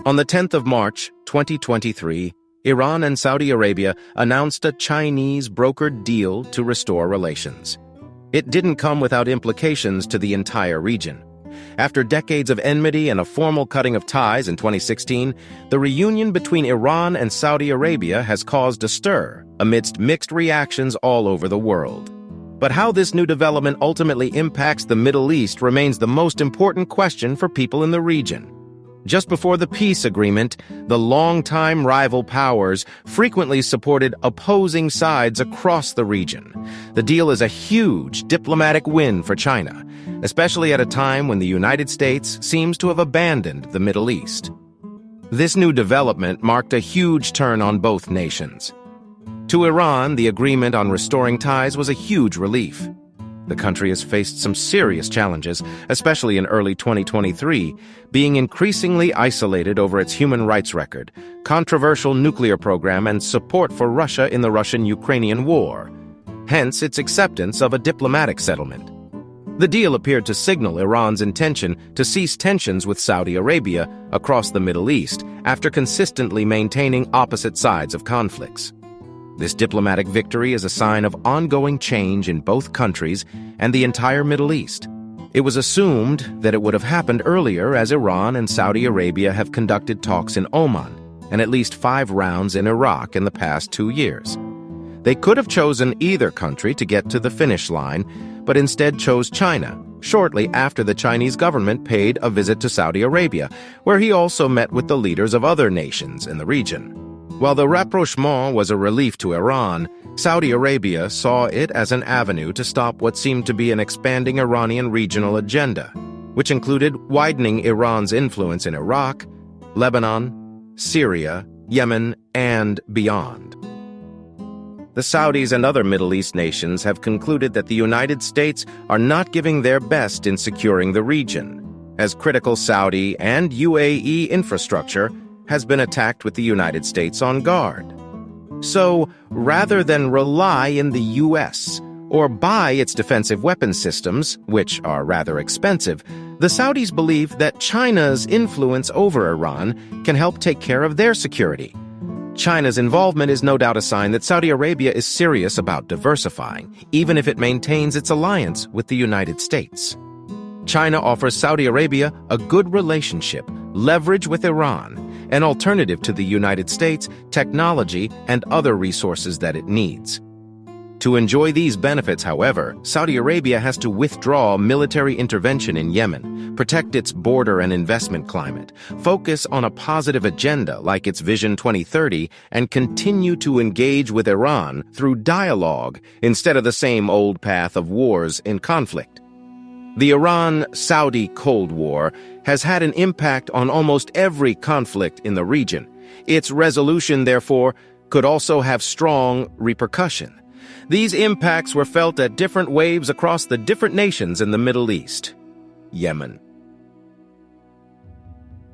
On the 10th of March, 2023, Iran and Saudi Arabia announced a Chinese-brokered deal to restore relations. It didn't come without implications to the entire region. After decades of enmity and a formal cutting of ties in 2016, the reunion between Iran and Saudi Arabia has caused a stir amidst mixed reactions all over the world. But how this new development ultimately impacts the Middle East remains the most important question for people in the region. Just before the peace agreement, the longtime rival powers frequently supported opposing sides across the region. The deal is a huge diplomatic win for China, especially at a time when the United States seems to have abandoned the Middle East. This new development marked a huge turn on both nations. To Iran, the agreement on restoring ties was a huge relief. The country has faced some serious challenges, especially in early 2023, being increasingly isolated over its human rights record, controversial nuclear program, and support for Russia in the Russian-Ukrainian war. Hence, its acceptance of a diplomatic settlement. The deal appeared to signal Iran's intention to cease tensions with Saudi Arabia across the Middle East after consistently maintaining opposite sides of conflicts. This diplomatic victory is a sign of ongoing change in both countries and the entire Middle East. It was assumed that it would have happened earlier, as Iran and Saudi Arabia have conducted talks in Oman and at least 5 rounds in Iraq in the past 2 years. They could have chosen either country to get to the finish line, but instead chose China, shortly after the Chinese government paid a visit to Saudi Arabia, where he also met with the leaders of other nations in the region. While the rapprochement was a relief to Iran, Saudi Arabia saw it as an avenue to stop what seemed to be an expanding Iranian regional agenda, which included widening Iran's influence in Iraq, Lebanon, Syria, Yemen, and beyond. The Saudis and other Middle East nations have concluded that the United States are not giving their best in securing the region, as critical Saudi and UAE infrastructure has been attacked with the United States on guard. So, rather than rely in the U.S. or buy its defensive weapons systems, which are rather expensive, the Saudis believe that China's influence over Iran can help take care of their security. China's involvement is no doubt a sign that Saudi Arabia is serious about diversifying, even if it maintains its alliance with the United States. China offers Saudi Arabia a good relationship, leverage with Iran, an alternative to the United States, technology, and other resources that it needs. To enjoy these benefits, however, Saudi Arabia has to withdraw military intervention in Yemen, protect its border and investment climate, focus on a positive agenda like its Vision 2030, and continue to engage with Iran through dialogue instead of the same old path of wars and conflict. The Iran-Saudi Cold War has had an impact on almost every conflict in the region. Its resolution, therefore, could also have strong repercussion. These impacts were felt at different waves across the different nations in the Middle East. Yemen.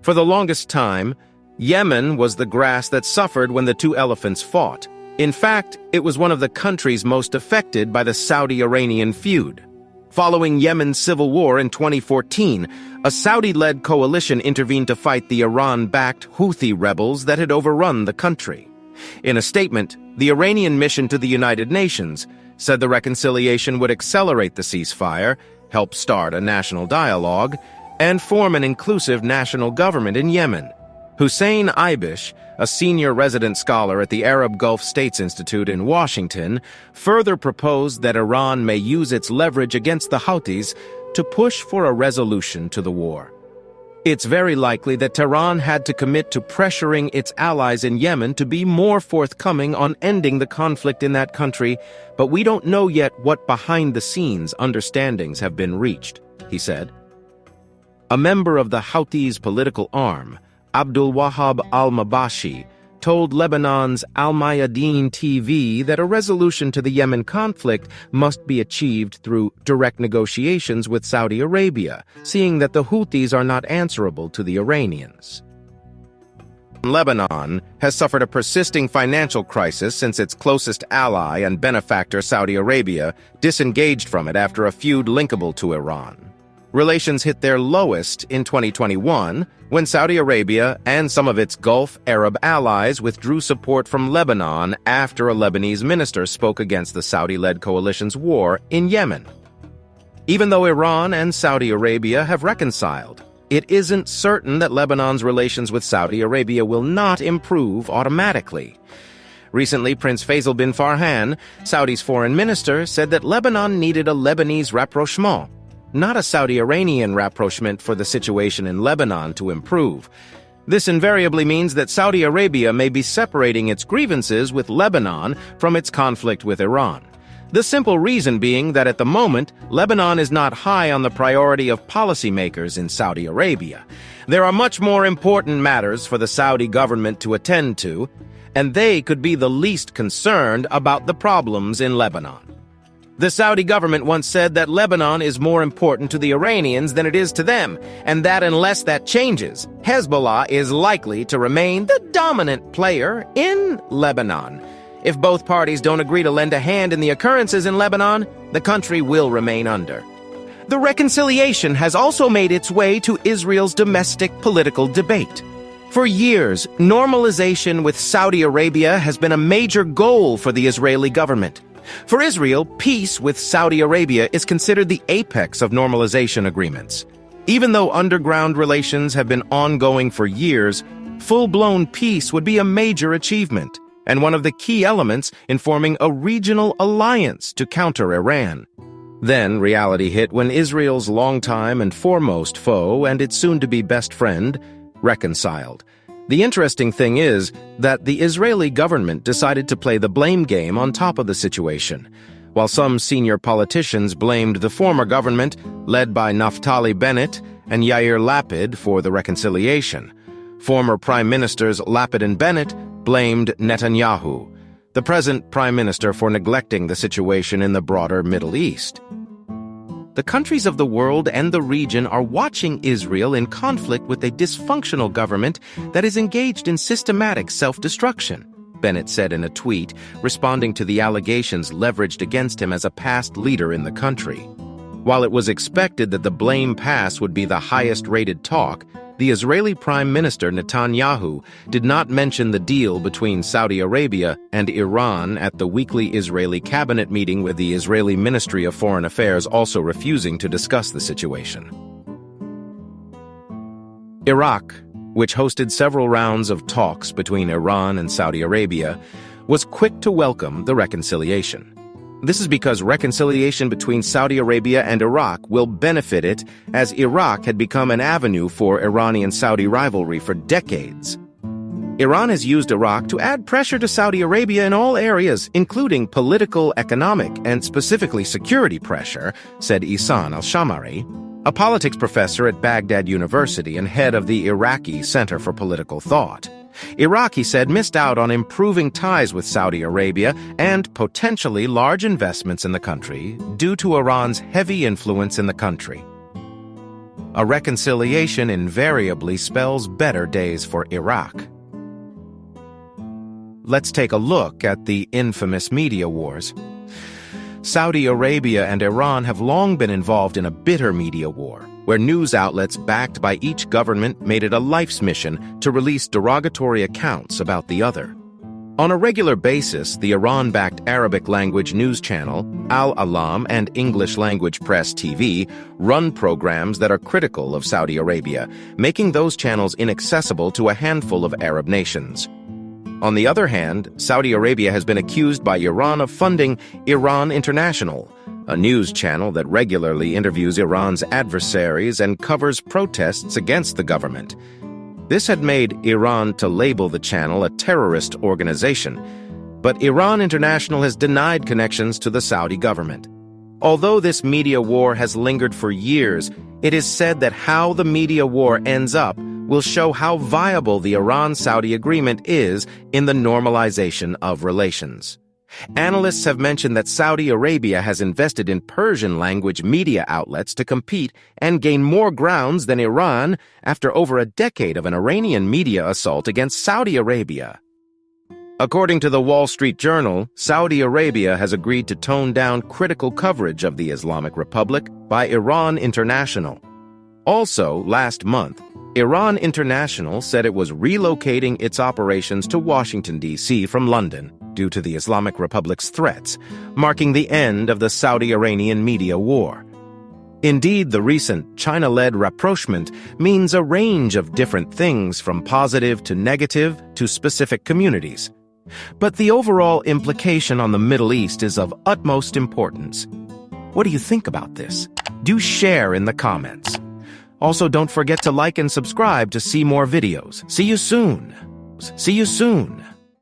For the longest time, Yemen was the grass that suffered when the two elephants fought. In fact, it was one of the countries most affected by the Saudi-Iranian feud. Following Yemen's civil war in 2014, a Saudi-led coalition intervened to fight the Iran-backed Houthi rebels that had overrun the country. In a statement, the Iranian mission to the United Nations said the reconciliation would accelerate the ceasefire, help start a national dialogue, and form an inclusive national government in Yemen. Hussein Ibish, a senior resident scholar at the Arab Gulf States Institute in Washington, further proposed that Iran may use its leverage against the Houthis to push for a resolution to the war. It's very likely that Tehran had to commit to pressuring its allies in Yemen to be more forthcoming on ending the conflict in that country, but we don't know yet what behind-the-scenes understandings have been reached, he said. A member of the Houthis' political arm, Abdul Wahab al-Mabashi, told Lebanon's Al Mayadeen TV that a resolution to the Yemen conflict must be achieved through direct negotiations with Saudi Arabia, seeing that the Houthis are not answerable to the Iranians. Lebanon has suffered a persisting financial crisis since its closest ally and benefactor, Saudi Arabia, disengaged from it after a feud linkable to Iran. Relations hit their lowest in 2021 when Saudi Arabia and some of its Gulf Arab allies withdrew support from Lebanon after a Lebanese minister spoke against the Saudi-led coalition's war in Yemen. Even though Iran and Saudi Arabia have reconciled, it isn't certain that Lebanon's relations with Saudi Arabia will not improve automatically. Recently, Prince Faisal bin Farhan, Saudi's foreign minister, said that Lebanon needed a Lebanese rapprochement, not a Saudi-Iranian rapprochement for the situation in Lebanon to improve. This invariably means that Saudi Arabia may be separating its grievances with Lebanon from its conflict with Iran. The simple reason being that at the moment, Lebanon is not high on the priority of policymakers in Saudi Arabia. There are much more important matters for the Saudi government to attend to, and they could be the least concerned about the problems in Lebanon. The Saudi government once said that Lebanon is more important to the Iranians than it is to them, and that unless that changes, Hezbollah is likely to remain the dominant player in Lebanon. If both parties don't agree to lend a hand in the occurrences in Lebanon, the country will remain under. The reconciliation has also made its way to Israel's domestic political debate. For years, normalization with Saudi Arabia has been a major goal for the Israeli government. For Israel, peace with Saudi Arabia is considered the apex of normalization agreements. Even though underground relations have been ongoing for years, full-blown peace would be a major achievement, and one of the key elements in forming a regional alliance to counter Iran. Then reality hit when Israel's longtime and foremost foe and its soon-to-be best friend reconciled. The interesting thing is that the Israeli government decided to play the blame game on top of the situation. While some senior politicians blamed the former government, led by Naftali Bennett and Yair Lapid, for the reconciliation, former Prime Ministers Lapid and Bennett blamed Netanyahu, the present Prime Minister, for neglecting the situation in the broader Middle East. The countries of the world and the region are watching Israel in conflict with a dysfunctional government that is engaged in systematic self-destruction, Bennett said in a tweet, responding to the allegations leveraged against him as a past leader in the country. While it was expected that the blame pass would be the highest-rated talk, the Israeli Prime Minister Netanyahu did not mention the deal between Saudi Arabia and Iran at the weekly Israeli cabinet meeting, with the Israeli Ministry of Foreign Affairs also refusing to discuss the situation. Iraq, which hosted several rounds of talks between Iran and Saudi Arabia, was quick to welcome the reconciliation. This is because reconciliation between Saudi Arabia and Iraq will benefit it, as Iraq had become an avenue for Iranian-Saudi rivalry for decades. Iran has used Iraq to add pressure to Saudi Arabia in all areas, including political, economic, and specifically security pressure, said Ihsan al-Shamari, a politics professor at Baghdad University and head of the Iraqi Center for Political Thought. Iraq, he said, missed out on improving ties with Saudi Arabia and potentially large investments in the country due to Iran's heavy influence in the country. A reconciliation invariably spells better days for Iraq. Let's take a look at the infamous media wars. Saudi Arabia and Iran have long been involved in a bitter media war, where news outlets backed by each government made it a life's mission to release derogatory accounts about the other. On a regular basis, the Iran-backed Arabic-language news channel, Al-Alam, and English-language Press TV run programs that are critical of Saudi Arabia, making those channels inaccessible to a handful of Arab nations. On the other hand, Saudi Arabia has been accused by Iran of funding Iran International, a news channel that regularly interviews Iran's adversaries and covers protests against the government. This had made Iran to label the channel a terrorist organization, but Iran International has denied connections to the Saudi government. Although this media war has lingered for years, it is said that how the media war ends up will show how viable the Iran-Saudi agreement is in the normalization of relations. Analysts have mentioned that Saudi Arabia has invested in Persian-language media outlets to compete and gain more grounds than Iran after over a decade of an Iranian media assault against Saudi Arabia. According to the Wall Street Journal, Saudi Arabia has agreed to tone down critical coverage of the Islamic Republic by Iran International, Also, last month, Iran International said it was relocating its operations to Washington, D.C. from London due to the Islamic Republic's threats, marking the end of the Saudi-Iranian media war. Indeed, the recent China-led rapprochement means a range of different things from positive to negative to specific communities. But the overall implication on the Middle East is of utmost importance. What do you think about this? Do share in the comments. Also, don't forget to like and subscribe to see more videos. See you soon.